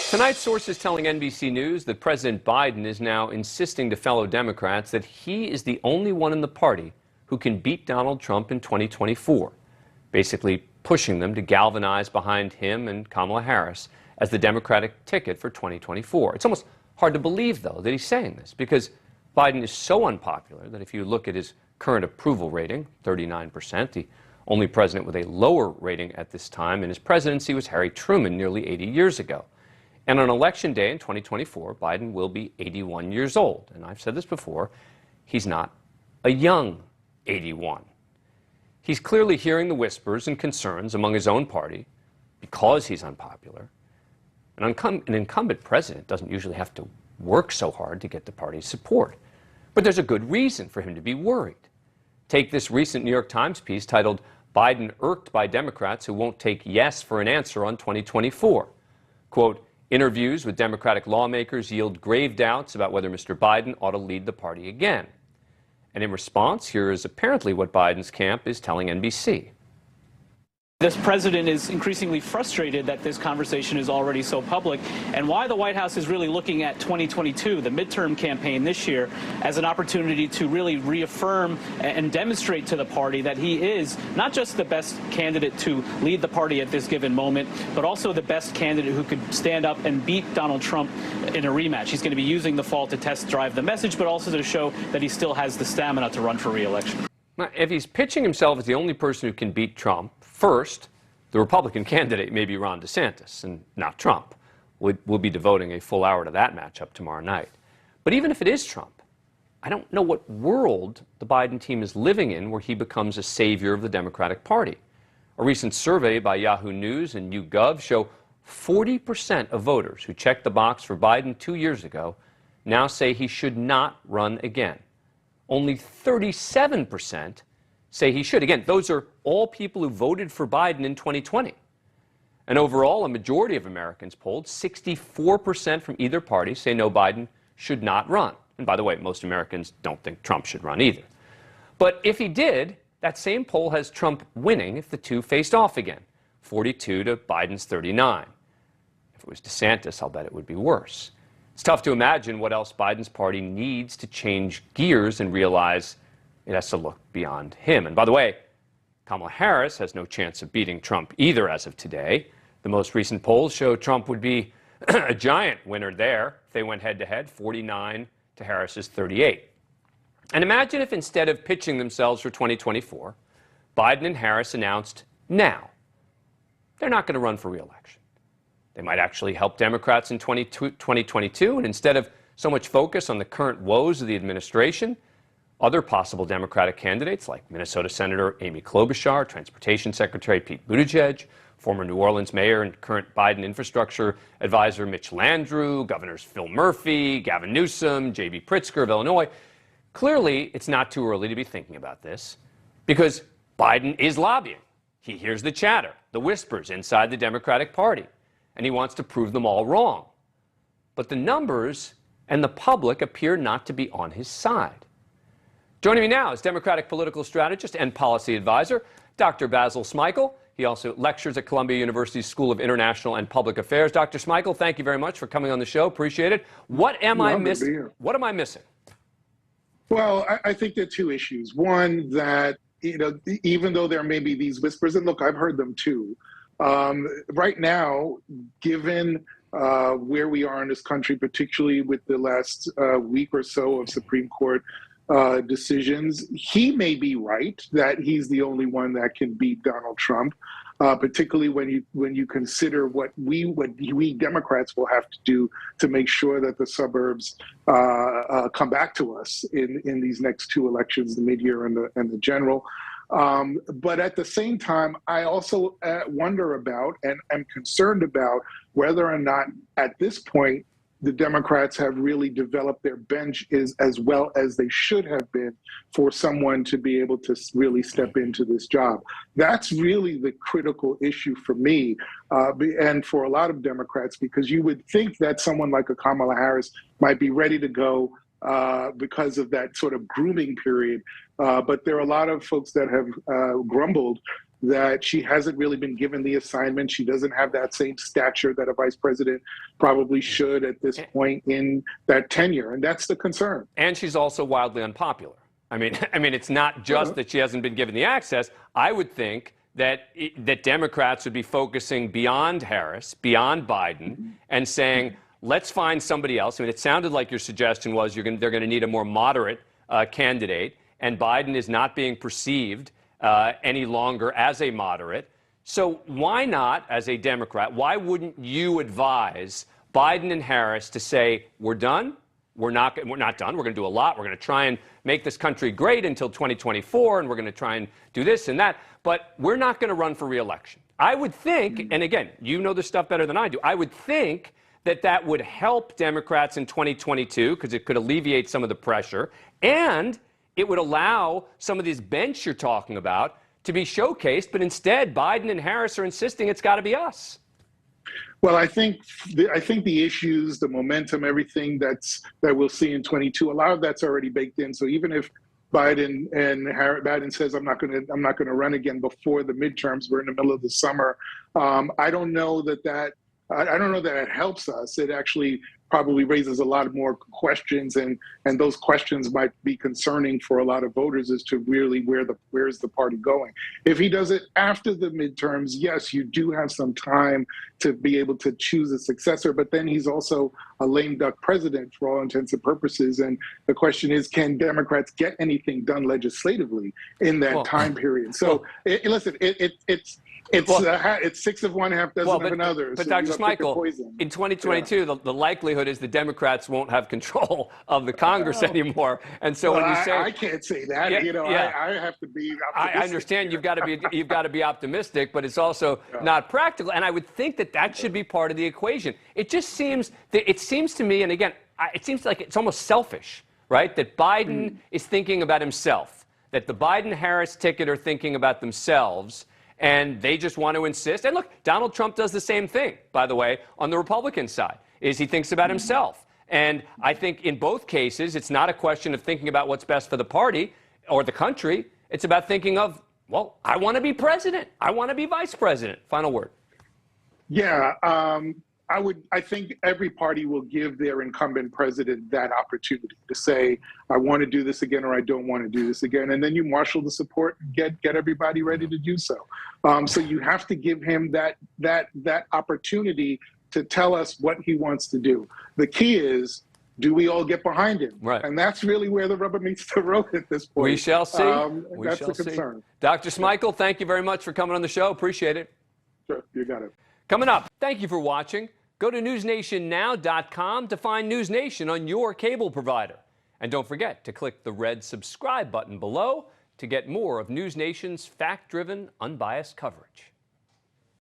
Tonight, sources telling NBC News that President Biden is now insisting to fellow Democrats that he is the only one in the party who can beat Donald Trump in 2024, basically pushing them to galvanize behind him and Kamala Harris as the Democratic ticket for 2024. It's almost hard to believe, though, that he's saying this, because Biden is so unpopular that if you look at his current approval rating, 39%, the only president with a lower rating at this time in his presidency was Harry Truman nearly 80 years ago. And on Election Day in 2024, Biden will be 81 years old. And I've said this before, he's not a young 81. He's clearly hearing the whispers and concerns among his own party because he's unpopular. An incumbent president doesn't usually have to work so hard to get the party's support. But there's a good reason for him to be worried. Take this recent New York Times piece titled, "Biden Irked by Democrats Who Won't Take Yes for an Answer on 2024. Quote, interviews with Democratic lawmakers yield grave doubts about whether Mr. Biden ought to lead the party again. And in response, here is apparently what Biden's camp is telling NBC. This president is increasingly frustrated that this conversation is already so public, and why the White House is really looking at 2022, the midterm campaign this year, as an opportunity to really reaffirm and demonstrate to the party that he is not just the best candidate to lead the party at this given moment, but also the best candidate who could stand up and beat Donald Trump in a rematch. He's going to be using the fall to test drive the message, but also to show that he still has the stamina to run for re-election. Now, if he's pitching himself as the only person who can beat Trump, first, the Republican candidate may be Ron DeSantis and not Trump. We'll be devoting a full hour to that matchup tomorrow night. But even if it is Trump, I don't know what world the Biden team is living in where he becomes a savior of the Democratic Party. A recent survey by Yahoo News and YouGov show 40% of voters who checked the box for Biden 2 years ago now say he should not run again. Only 37% say he should. Again, those are all people who voted for Biden in 2020. And overall, a majority of Americans polled, 64% from either party, say no, Biden should not run. And by the way, most Americans don't think Trump should run either. But if he did, that same poll has Trump winning if the two faced off again, 42 to Biden's 39. If it was DeSantis, I'll bet it would be worse. It's tough to imagine what else Biden's party needs to change gears and realize it has to look beyond him. And by the way, Kamala Harris has no chance of beating Trump either as of today. The most recent polls show Trump would be a giant winner there if they went head-to-head, 49 to Harris's 38. And imagine if instead of pitching themselves for 2024, Biden and Harris announced now they're not going to run for re-election. They might actually help Democrats in 2022, and instead of so much focus on the current woes of the administration, other possible Democratic candidates like Minnesota Senator Amy Klobuchar, Transportation Secretary Pete Buttigieg, former New Orleans Mayor and current Biden Infrastructure Advisor Mitch Landrieu, Governors Phil Murphy, Gavin Newsom, J.B. Pritzker of Illinois. Clearly, it's not too early to be thinking about this because Biden is lobbying. He hears the chatter, the whispers inside the Democratic Party, and he wants to prove them all wrong. But the numbers and the public appear not to be on his side. Joining me now is Democratic political strategist and policy advisor, Dr. Basil Schmeichel. He also lectures at Columbia University's School of International and Public Affairs. Dr. Schmeichel, thank you very much for coming on the show. Appreciate it. What am I missing? What am I missing? Well, I think there are two issues. One, that even though there may be these whispers, and look, I've heard them too. Right now, given where we are in this country, particularly with the last week or so of Supreme Court decisions, he may be right that he's the only one that can beat Donald Trump, particularly when you consider what we Democrats will have to do to make sure that the suburbs come back to us in these next two elections, the mid-year and the general. But at the same time, I also wonder about and am concerned about whether or not at this point the Democrats have really developed their bench as well as they should have been for someone to be able to really step into this job. That's really the critical issue for me and for a lot of Democrats, because you would think that someone like a Kamala Harris might be ready to go because of that sort of grooming period. But there are a lot of folks that have grumbled that she hasn't really been given the assignment. She doesn't have that same stature that a vice president probably should at this point in that tenure, and that's the concern. And she's also wildly unpopular. I mean, it's not just that she hasn't been given the access. I would think that Democrats would be focusing beyond Harris, beyond Biden, and saying, let's find somebody else. I mean, it sounded like your suggestion was they're going to need a more moderate candidate, and Biden is not being perceived any longer as a moderate. So why not, as a Democrat, why wouldn't you advise Biden and Harris to say, we're done? We're not done. We're going to do a lot. We're going to try and make this country great until 2024, and we're going to try and do this and that. But we're not going to run for reelection. I would think, and again, you know this stuff better than I do, I would think that would help Democrats in 2022 because it could alleviate some of the pressure, and it would allow some of this bench you're talking about to be showcased. But instead, Biden and Harris are insisting it's got to be us. Well, I think the issues, the momentum, everything that we'll see in 22, a lot of that's already baked in. So even if Biden says I'm not going to run again before the midterms, we're in the middle of the summer. I don't know that it helps us. It actually probably raises a lot more questions, and those questions might be concerning for a lot of voters as to really where's the party going. If he does it after the midterms, yes, you do have some time to be able to choose a successor, but then he's also a lame duck president for all intents and purposes. And the question is, can Democrats get anything done legislatively in that time period? So listen, it's six of one, half dozen of another. But so Dr. Schmeichel, in 2022, the likelihood is the Democrats won't have control of the Congress anymore. And so when you say, I can't say that. I have to be optimistic. I understand you've got to be optimistic, but it's also not practical. And I would think that should be part of the equation. It just seems to me, and again, it seems like it's almost selfish, right? That Biden is thinking about himself, that the Biden-Harris ticket are thinking about themselves. And they just want to insist. And look, Donald Trump does the same thing, by the way, on the Republican side, is he thinks about himself. And I think in both cases, it's not a question of thinking about what's best for the party or the country. It's about thinking of, well, I want to be president. I want to be vice president. Final word. Yeah. I think every party will give their incumbent president that opportunity to say, I want to do this again, or I don't want to do this again. And then you marshal the support and get everybody ready to do so. So you have to give him that opportunity to tell us what he wants to do. The key is, do we all get behind him? Right. And that's really where the rubber meets the road at this point. We shall see. That's the concern. Dr. Schmeichel, thank you very much for coming on the show. Appreciate it. Sure, you got it. Coming up, thank you for watching. Go to newsnationnow.com to find NewsNation on your cable provider. And don't forget to click the red subscribe button below to get more of NewsNation's fact-driven, unbiased coverage.